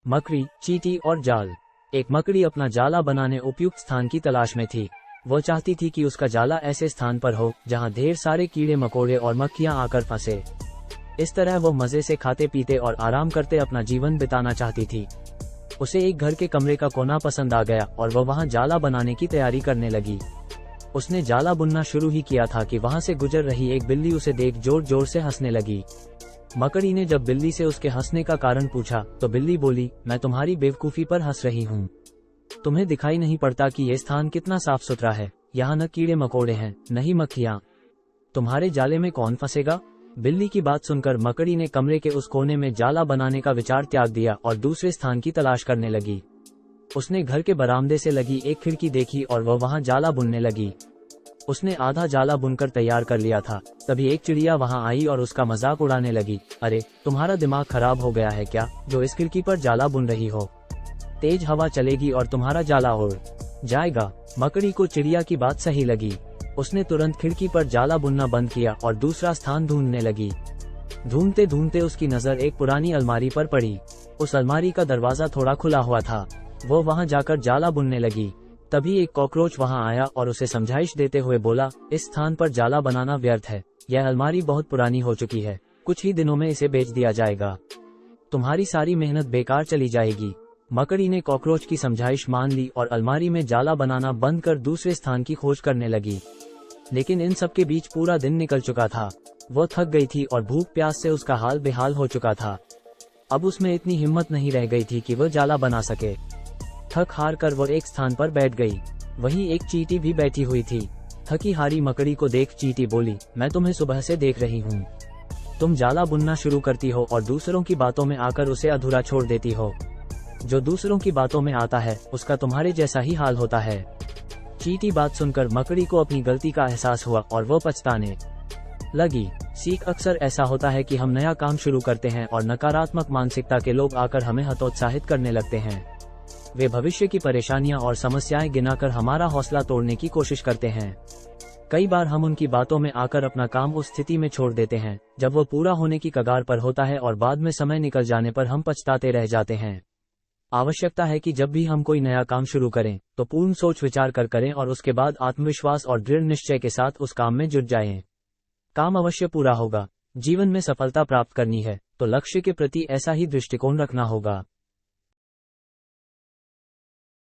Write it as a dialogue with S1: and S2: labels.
S1: मकड़ी, चींटी और जाल। एक मकड़ी अपना जाला बनाने उपयुक्त स्थान की तलाश में थी। वो चाहती थी कि उसका जाला ऐसे स्थान पर हो जहां ढेर सारे कीड़े मकोड़े और मक्खियां आकर फंसे। इस तरह वो मजे से खाते पीते और आराम करते अपना जीवन बिताना चाहती थी। उसे एक घर के कमरे का कोना पसंद आ गया और वो वहां जाला बनाने की तैयारी करने लगी। उसने जाला बुनना शुरू ही किया था कि वहां से गुजर रही एक बिल्ली उसे देख जोर जोर से हंसने लगी। मकड़ी ने जब बिल्ली से उसके हंसने का कारण पूछा तो बिल्ली बोली, मैं तुम्हारी बेवकूफी पर हंस रही हूँ। तुम्हें दिखाई नहीं पड़ता कि ये स्थान कितना साफ सुथरा है? यहाँ न कीड़े मकोड़े हैं, न ही मक्खियाँ। तुम्हारे जाले में कौन फंसेगा? बिल्ली की बात सुनकर मकड़ी ने कमरे के उस कोने में जाला बनाने का विचार त्याग दिया और दूसरे स्थान की तलाश करने लगी। उसने घर के बरामदे से लगी एक खिड़की देखी और वह वहां जाला बुनने लगी। उसने आधा जाला बुनकर तैयार कर लिया था, तभी एक चिड़िया वहां आई और उसका मजाक उड़ाने लगी। अरे, तुम्हारा दिमाग खराब हो गया है क्या, जो इस खिड़की पर जाला बुन रही हो? तेज हवा चलेगी और तुम्हारा जाला उड़ जाएगा। मकड़ी को चिड़िया की बात सही लगी। उसने तुरंत खिड़की पर जाला बुनना बंद किया और दूसरा स्थान ढूंढने लगी। ढूंढते ढूंढते उसकी नजर एक पुरानी अलमारी पर पड़ी। उस अलमारी का दरवाजा थोड़ा खुला हुआ था। वो वहां जाकर जाला बुनने लगी। तभी एक कॉकरोच वहां आया और उसे समझाइश देते हुए बोला, इस स्थान पर जाला बनाना व्यर्थ है। यह अलमारी बहुत पुरानी हो चुकी है, कुछ ही दिनों में इसे बेच दिया जाएगा। तुम्हारी सारी मेहनत बेकार चली जाएगी। मकड़ी ने कॉकरोच की समझाइश मान ली और अलमारी में जाला बनाना बंद कर दूसरे स्थान की खोज करने लगी। लेकिन इन सब के बीच पूरा दिन निकल चुका था। वो थक गई थी और भूख प्यास से उसका हाल बेहाल हो चुका था। अब उसमें इतनी हिम्मत नहीं रह गई थी कि वह जाला बना सके। थक हार कर वो एक स्थान पर बैठ गई। वहीं एक चींटी भी बैठी हुई थी। थकी हारी मकड़ी को देख चींटी बोली, मैं तुम्हें सुबह से देख रही हूँ। तुम जाला बुनना शुरू करती हो और दूसरों की बातों में आकर उसे अधूरा छोड़ देती हो। जो दूसरों की बातों में आता है उसका तुम्हारे जैसा ही हाल होता है। चींटी बात सुनकर मकड़ी को अपनी गलती का एहसास हुआ और वो पछताने लगी। सीख अक्सर ऐसा होता है कि हम नया काम शुरू करते हैं और नकारात्मक मानसिकता के लोग आकर हमें हतोत्साहित करने लगते हैं। वे भविष्य की परेशानियां और समस्याएं गिनाकर हमारा हौसला तोड़ने की कोशिश करते हैं। कई बार हम उनकी बातों में आकर अपना काम उस स्थिति में छोड़ देते हैं जब वो पूरा होने की कगार पर होता है और बाद में समय निकल जाने पर हम पछताते रह जाते हैं। आवश्यकता है कि जब भी हम कोई नया काम शुरू करें तो पूर्ण सोच विचार कर करें और उसके बाद आत्मविश्वास और दृढ़ निश्चय के साथ उस काम में जुट जाएं। काम अवश्य पूरा होगा। जीवन में सफलता प्राप्त करनी है तो लक्ष्य के प्रति ऐसा ही दृष्टिकोण रखना होगा।